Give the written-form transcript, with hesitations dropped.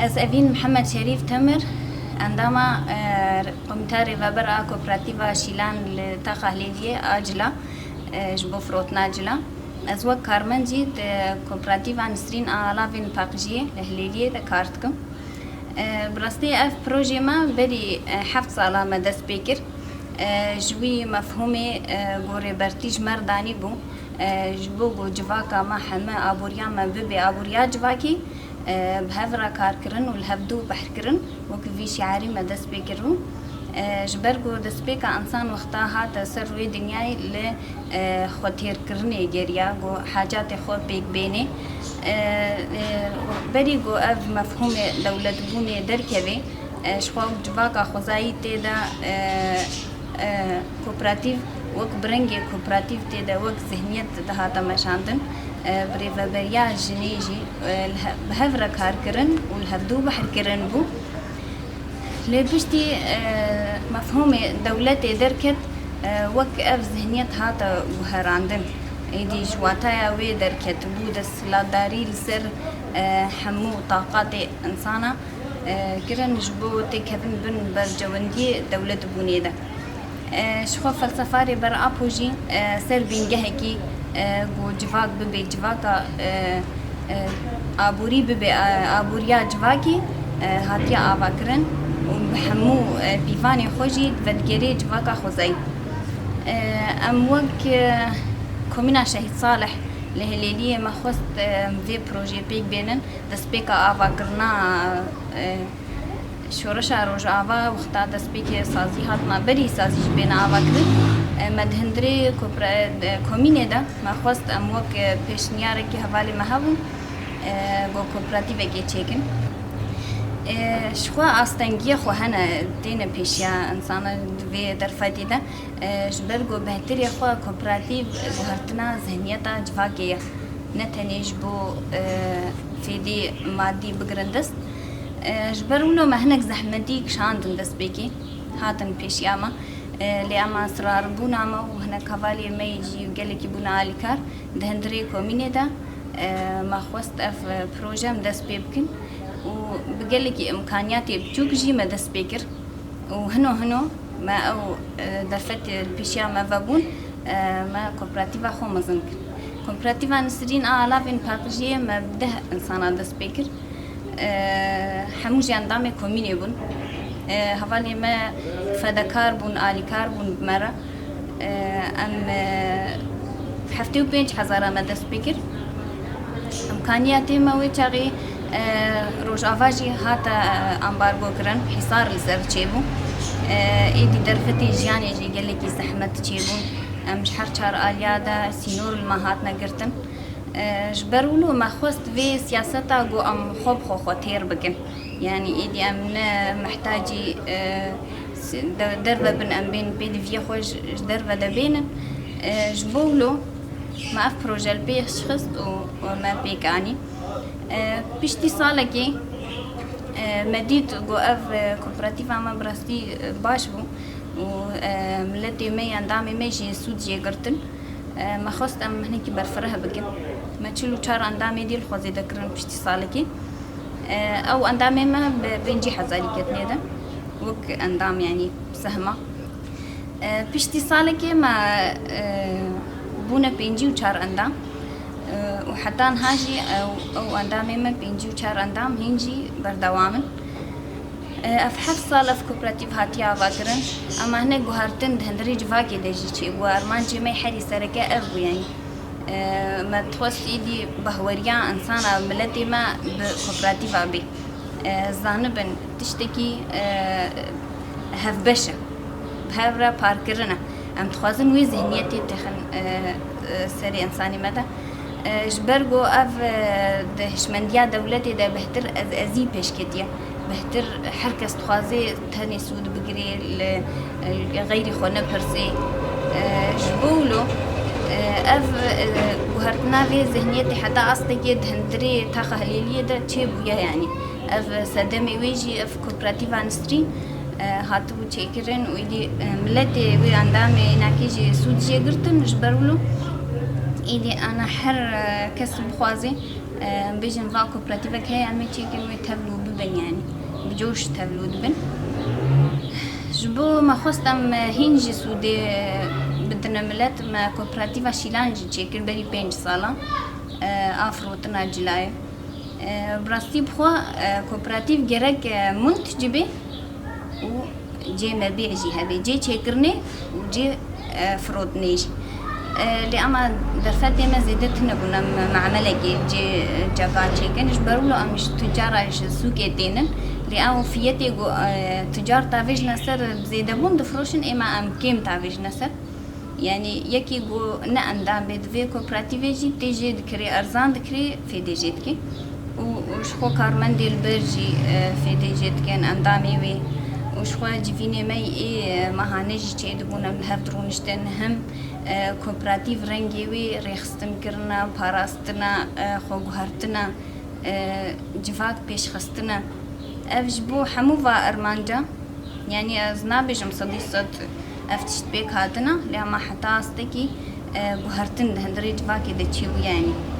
از اوین محمد شریف تمر عندما قمتاري وبرا كوبراتيفا شيلان لتخليلية أجلا جبو فروتنا أجلا از وقت كارمنجي كوبراتيفا نسرين آلافين باقجية لهليلية كارتكم برستي اف بروجي ما بدي حفظ صالة مدس بيكر جوي مفهومي غوري برتيج مرداني بو جبو بو جواكا ما حما أبوريا ما ببي أبوريا جواكي بهفرا كاركرن والهفدو بحركرن وكفي شعاري ما دس بيكرو جبرگو دس بيكا انسان وقتا هات سر روی دنیای ل خوتیر کرنه گریا گو حاجات خو بيك بيني بري گو اف مفهوم دولت بوني دركوي شخو جواكا خوزاي تيدا كوبراتيف وك برنگي كوبراتيف تيدا وك ذهنيت دهاتا مشاندن بريفابريا جنيجي بهفرا كاركرن والهفدو بحركرن بو لبشتي مفهوم دولتي دركت وك اف ذهنيت هاتا وهراندن ايدي جواتايا وي دركت بود السلاداري لسر حمو طاقات انسانا كرن جبو تكفن بن برجوندي دولت بونيدا شخو فلسفاري بر ابوجي سر بينجهكي گو جواك ببي جواكا ابوري ببي ابوريا جواكي هاتيا آواكرن وبحمو بيفاني خوجي بدگري جواكا خوزي ام وك كومينا شهيد صالح لهليلية ما خوست في بروجي بيك بينن دس بيكا آواكرنا شورشا روج آوا وقتا دس بيكي سازي هاتنا بري سازيش بين آواكرن مدهندري كوميني دا ما خوست ام وك پیشنياركي حوالي مهبون بو كوبراتيفكي چيكن شخوا آستنگی خو هنه دین پیشیا انسان دوی در فایده جبرگو بهتری خو کوپراتیو گهرتنا ذهنیتا جواکیه نتنیج بو فیدی مادی بگرندست جبرونو مهنک زحمتی کشاندن دست بکی هاتن پیشیا ما لیاما اسرار بونا ما و هنه کوالی میجی گلی کی بونا علی کار دهندری کومینه دا ما خواست اف پروژم دست بکن وبقلك إمكانياتي بتوجي ما دس بيكر وهنو ما أو دفت البيشيا ما فابون ما كوبراتيفا خو مزنك كوبراتيفا نسرين آلافين باقجية ما بده إنسان دس بيكر حموجي عندامي كوميني بون هفالي ما فدكار بون آليكار بون بمرة أم حفتي وبينج حزارة ما دس بيكر إمكانياتي ما ويتشاغي روج آواجی هات امبارگو کرن حصار لسر چیبون ایدی درفتی جیانی جی گلی کی زحمت چیبون امش هر چار آلیادا سینور المهات نگرتن جبرولو ما خوست في سياستا جو ام خوب خو خطير بكن يعني ايدي امنا محتاجي دربه بن ام بين بيدي في خوش دربه دبين جبولو ما اف بروجل بيخ شخص وما بيك يعني بيشتي صالكي مديت جو اف كوبراتيفا ما براستي باش بو وملتي مي عندامي ماشي سودجي قرتن ما خست ام هنيك برفرها بكن ما تشلو چار عندامي ديل خوزي دكرن بيشتي صالكي او عندامي ما بنجي حزالي كتني ده وك عندام يعني سهمه بيشتي صالكي ما بونا بنجي وچار عندام وحتى هاجي او اندامي ما بينجي وشار اندام هنجي بردوامن افحف صالة في كوبراتيف هاتيا فاكرن اما هنا جوهرتن هندري جفاكي دجي شي وارمان جمي حري سركة ابو يعني ما تخص ايدي بهوريا انسانا ملتي ما بكوبراتيف ابي زانبن تشتكي هفبشة بهورا باركرنا ام تخوازن وي ذهنيتي تخن سري انساني مدى جبرگو اف دهشمندیا دولتی ده بهتر از ازی پیش کتیه بهتر هر کس تخوازی تنی سود بگیری غیری خونه پرسی جبولو اف گوهرتنا في ذهنيتي حتى اصدقي دهندري تاخه هليلية ده چه بويا يعني اف سدمي ويجي اف كوبراتيفا نسترين هاتو چيكرن ويدي ملتي وي عندامي ناكيجي سود جي قرتن جبرولو ایدی انا هر کس بخوازی بیشتر واقع کۆپراتیڤێک هەیە ئەمە چێکن وێ تەبلو بن يعني بجوش تولود بن جبو ما خواستم هینجی سودی بدنا ملت ما کوپراتیو شیلانج چیکر بری 5 سالا افروتنا جلای براستی بخوا کوپراتیو گرک منتجبه و جي مبيعجي هبي جي تشكرني وجي فرودنيش اللي اما درفتي ما زيدت نبونا معاملة جي جاكا تشيكن جبرولو امش تجارة سوكي تينن اللي او فيتي تجار تافيج نسر بزيدة بون دفروشن اما ام كيم تافيج نسر يعني يكي جو نأندام بدفي كوبراتيفي جي تيجي دكري ارزان دكري في دي جيتكي وشخو كارمندي البرجي في دي جيتكي اندامي وي وشخوا جيفيني ماي مهانجي تشيد بونا هفدرونشتن هم کوپراتیو رنگی وی ریخستن کرنا پاراستنا خوگهرتنا جفاک پیش خستنا افج بو همو و ارمانجا يعني از نابجم صديصت افتشت بيك هاتنا لما حتى استكي بهرتن هندري جفاكي دتشيو يعني